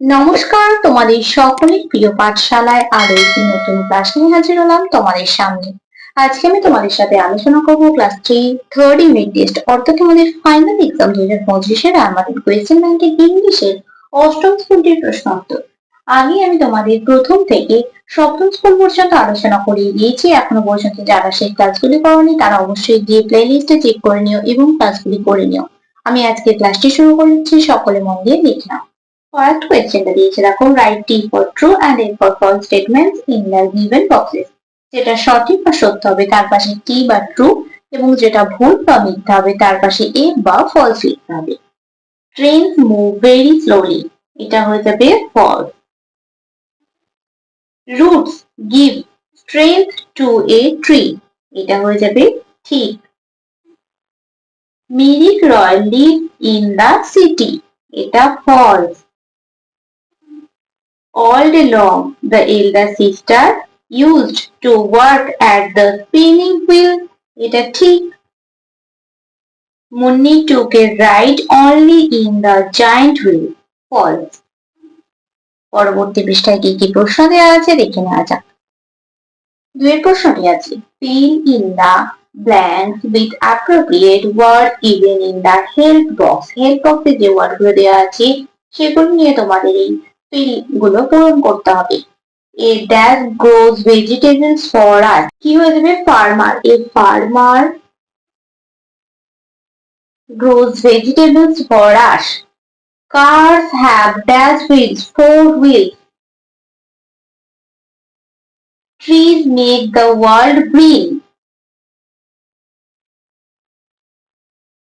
নমস্কার, তোমাদের সকলের প্রিয় পাঠশালায় আরো একটি নতুন ক্লাস নিয়ে হাজির হলাম তোমাদের সামনে। আজকে আমি তোমাদের সাথে আলোচনা করবো ক্লাস 3 থার্ড ইউনিট টেস্ট অর্থাৎ তোমাদের ফাইনাল এক্সাম 2025-এর আমাদের কোয়েশ্চেন ব্যাংকের ইংলিশের অষ্টম স্কুলটির প্রশ্ন উত্তর। আমি তোমাদের প্রথম থেকে সপ্তম স্কুল পর্যন্ত আলোচনা করিয়ে দিয়েছি। এখনো পর্যন্ত যারা সেই ক্লাসগুলি করনি তারা অবশ্যই গিয়ে প্লে লিস্টে চেক করে নিও এবং ক্লাসগুলি করে নিও। আমি আজকে ক্লাসটি শুরু করছি, সকলে মন দিয়ে দেখে নাও। First question টা দিয়েছে দেখো, write T for true and A for false statements in the given boxes. যেটা সঠিক বা সত্য হবে তার পাশে T বা true এবং যেটা ভুল বা মিথ্যা হবে তার পাশে A বা false লিখতে হবে। Trains move very slowly. এটা হয়ে যাবে false. Roots give strength to a tree. এটা হয়ে যাবে ঠিক। Mirik Roy lives in the city. এটা false. All day long, the elder sister used to work at the spinning wheel. এটা ঠিক। Munni took a ride only in the giant wheel. False. পরবর্তী পৃষ্ঠায় কি কি প্রশ্ন দেওয়া আছে দেখে নেওয়া যাক। দুয়ের প্রশ্নটি আছে, fill in the blanks with appropriate word given in the help box. help box এ যে ওয়ার্ডগুলো দেওয়া আছে সেগুলো নিয়ে তোমাদের এই fill গুলো পূরণ করতে হবে। A dash grows vegetables for us. কি হয়ে যাবে? Farmer. A farmer grows vegetables for us. Cars have dash wheels, 4 wheels. Trees make the world green.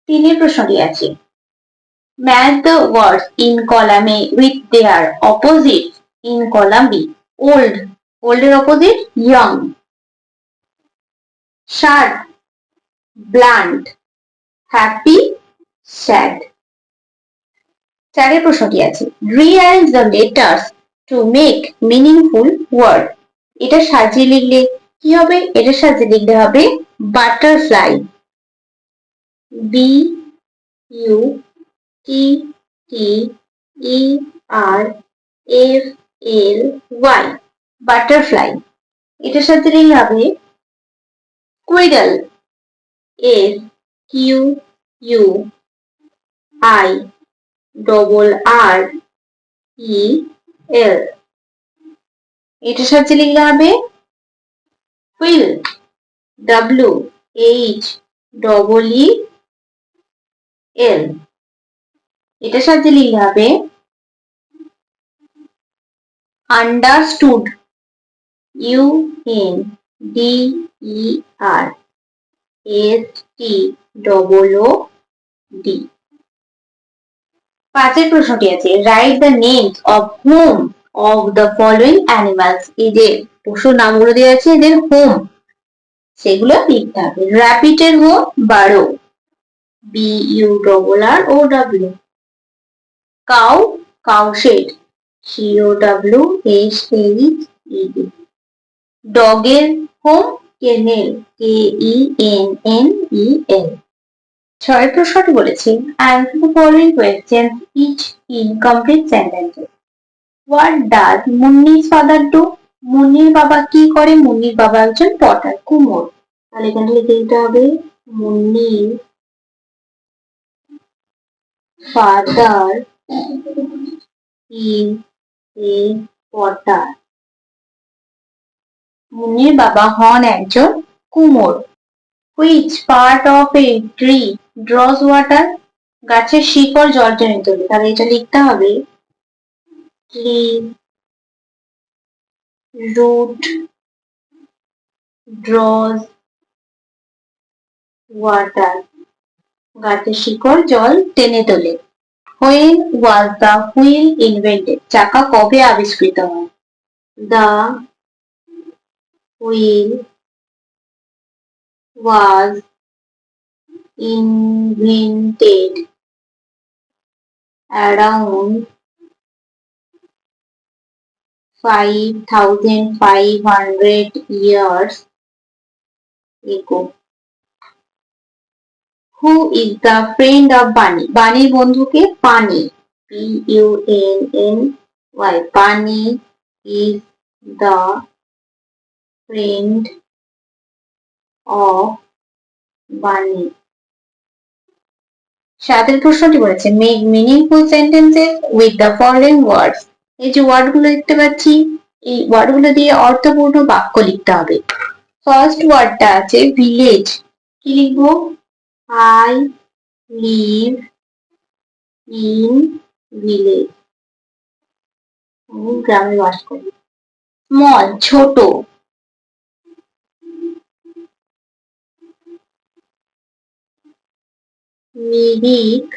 তিনের প্রশ্নটি আছে, match the words in column A with their opposites in column B. Old. Old এর opposite young. Sharp. Blunt. Happy. Sad. চারের প্রশ্নটি আছে, rearrange the letters to make meaningful word. এটা সাজিয়ে লিখলে কি হবে? এটা সাজিয়ে লিখতে হবে butterfly. B U T T E R F L Y. Butterfly. এটা সাজিয়ে লিখলে হবে squirrel. S Q U I R E L. এটা সাজিয়ে লিখলে হবে wheel. W H E L. এটা সাজিয়ে লিখলে হবে understood. U N D E R S T O D. পাঁচের প্রশ্নটি আছে, write the names of whom of the following animals. এই যে পশুর নামগুলো দেওয়া আছে এদের হোম সেগুলো লিখতে হবে। rabbit এর হোম বারো, B U R O W. cow cowshed, C O W S H E D. dog এর home kennel, K E N N E L. ছয়ের প্রশ্নটি বলেছে, answer the following questions each in complete sentences. What does মুন্নি's father do? মুন্নির বাবা কি করে? মুন্নির বাবা একজন Potter, কুমোর। তাহলে এখানে লিখে দিতে হবে মুন্নির father is a potter. মুন্নির বাবা হন একজন কুমোর। Which part of a tree draws water? গাছের শিকড় জল টেনে তোলে। তাহলে এটা লিখতে হবে tree root draws water. গাছের শিকড় জল টেনে তোলে। When was the wheel invented? চাকা কবে আবিষ্কৃত হয়? The wheel was invented around 5,500 years ago. Who is the friend of Bunny? বানির বন্ধুকে পানি, P U N N Why? Pani is the friend of Bunny. সাতের প্রশ্নটি বলেছে make meaningful sentences with the following ওয়ার্ডস। এই যে ওয়ার্ডগুলো দেখতে পাচ্ছি এই ওয়ার্ডগুলো দিয়ে অর্থপূর্ণ বাক্য লিখতে হবে। ফার্স্ট ওয়ার্ডটা আছে ভিলেজ। কি লিখবো? I live in village. আমি গ্রামে বাস করি। স্মল ছোট। Mirik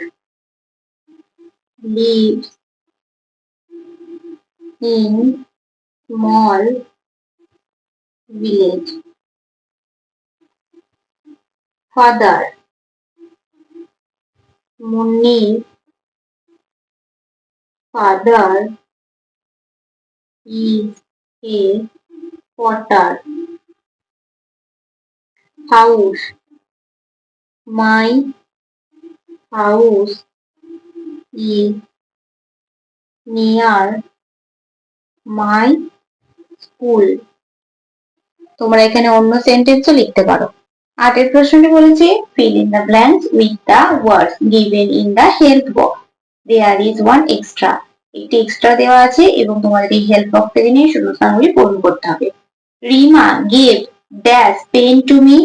lives in small village. Father Munni's father is a potter. House My house is near my school. তোমরা এখানে অন্য সেন্টেন্সও লিখতে পারো। আটের প্রশ্নটি বলেছে fill in the blanks with the words given in the help box. There is one extra. একটি extra দেওয়া আছে এবং তোমাদের এই হেল্প বক্স থেকে নিয়ে শূন্যস্থানগুলি পূরণ করতে হবে। Rima gave dash pen to me.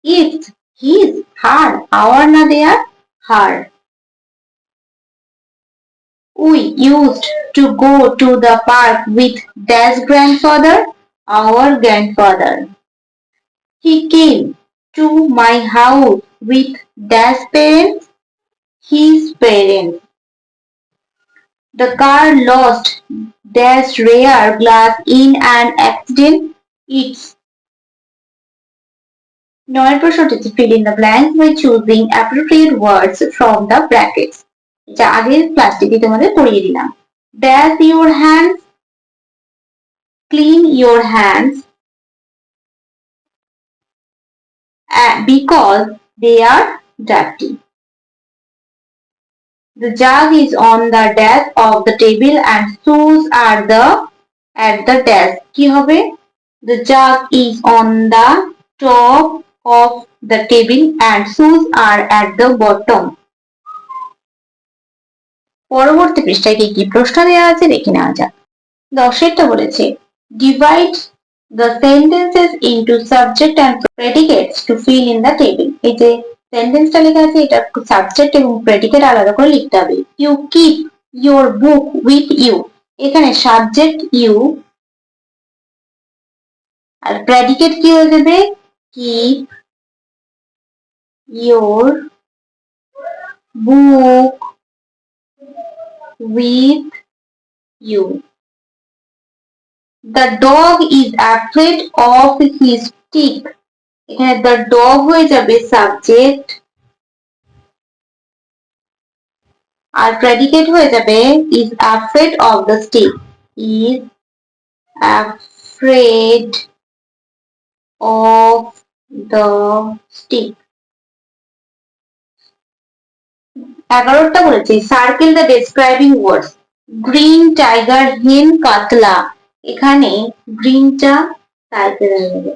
It's his, her, our না their, her. We used to go to the park with dash grandfather, our grandfather. He came to my house with dash parents, his parents. The car lost dash rare glass in an accident. It's নয় প্রশ্নটি fill in the blanks by choosing appropriate words from the brackets. যা আগের ক্লাসটিতে তোমাদের পড়িয়ে দিলাম। Dash your hands, clean your hands because they are dirty. The jug is on the dash of the table and shoes are at the dash. কি হবে? The jug is on the top of the table and shoes are at the bottom. পরবর্তী পৃষ্ঠায় কি কি প্রশ্ন দেওয়া আছে দেখে নেওয়া যাক। দশেরটা বলেছে divide the sentences into subject and predicates to fill in the table. এই যে সেন্টেন্সটা লেখা আছে এটা সাবজেক্ট এবং প্রেডিকেট আলাদা করে লিখতে হবে। You keep your book with you. এখানে সাবজেক্ট ইউ আর প্রেডিকেট কি হয়ে যাবে? Keep your book with you. The dog is afraid of his stick. এখানে the dog হয়ে যাবে সাবজেক্ট আর প্রেডিকেট হয়ে যাবে is afraid of the stick. Is afraid of the stick. 11টা বলেছে circle the describing words green tiger hen katla এখানে গ্রিনটা circle হয়ে যাবে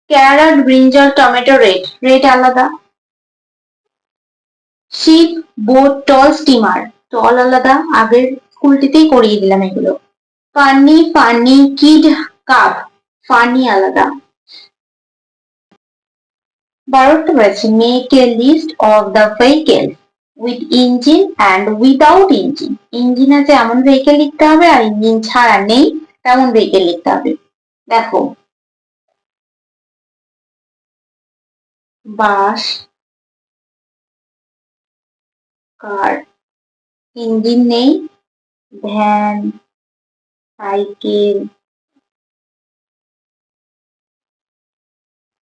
carrot brinjal tomato red red আলাদা ship boat tall steamer tall আলাদা আগের স্কুলটিতেই করিয়ে দিলাম এগুলো funny funny kid cup funny আলাদা 12টা বলেছে make a list of the vehicles with engine and without engine. Engine আছে এমন ভেহিকেল লিখতে হবে আর ইঞ্জিন ছাড়া নেই তেমন ভেহিকেল লিখতে হবে। দেখো বাস কার ইঞ্জিন নেই ভ্যান সাইকেল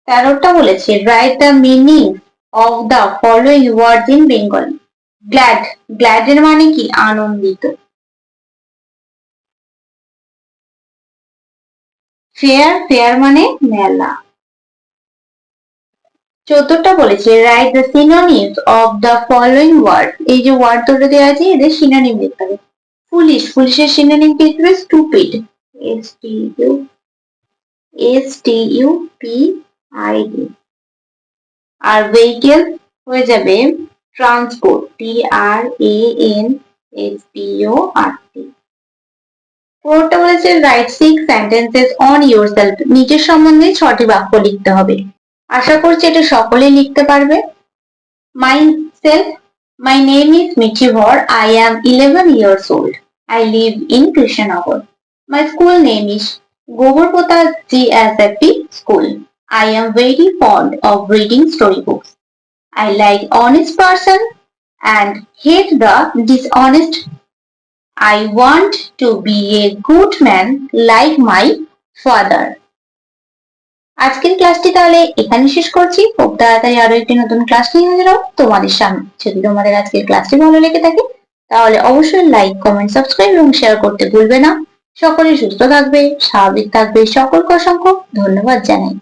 13টা বলেছে write the meaning of the following words in Bengali glad glad এর মানে কি আনন্দিত ফেয়ার ফেয়ার মানে মেলা 14টা বলেছে write the synonyms of the following word এই যে ওয়ার্ড দুটো দেওয়া আছে এদের সিনোনিম লিখতে হবে ফুলিশ, ফুলিশের সিনোনিম কি হবে? Stupid, STUPID। আর ভেহিকেল হয়ে যাবে ট্রান্সপোর্ট, TRANSPORT। পরেরটা বলেছে রাইট 6 সেন্টেন্সেস অন ইয়োরসেলফ, নিজের সম্বন্ধে 6টি বাক্য লিখতে হবে। আশা করছি এটা সকলেই লিখতে পারবে। Myself, my name is Michivor. I am 11 years old. I live in Krishnanagar. My school name is Gobarpota GSFP School. I am very fond of reading storybooks. I like honest person and hate the dishonest. I want to be a good man like my father. আজকের ক্লাসটি তাহলে এখানে শেষ করছি। খুব তাড়াতাড়ি আরো একটি নতুন ক্লাস নিয়ে হাজির হবো তোমাদের সামনে। যদি তোমাদের আজকের ক্লাসটি ভালো লেগে থাকে তাহলে অবশ্যই লাইক, কমেন্ট, সাবস্ক্রাইব এবং শেয়ার করতে ভুলবে না। সকলে সুস্থ থাকবে, স্বাভাবিক থাকবে। সকলকে অসংখ্য ধন্যবাদ জানাই।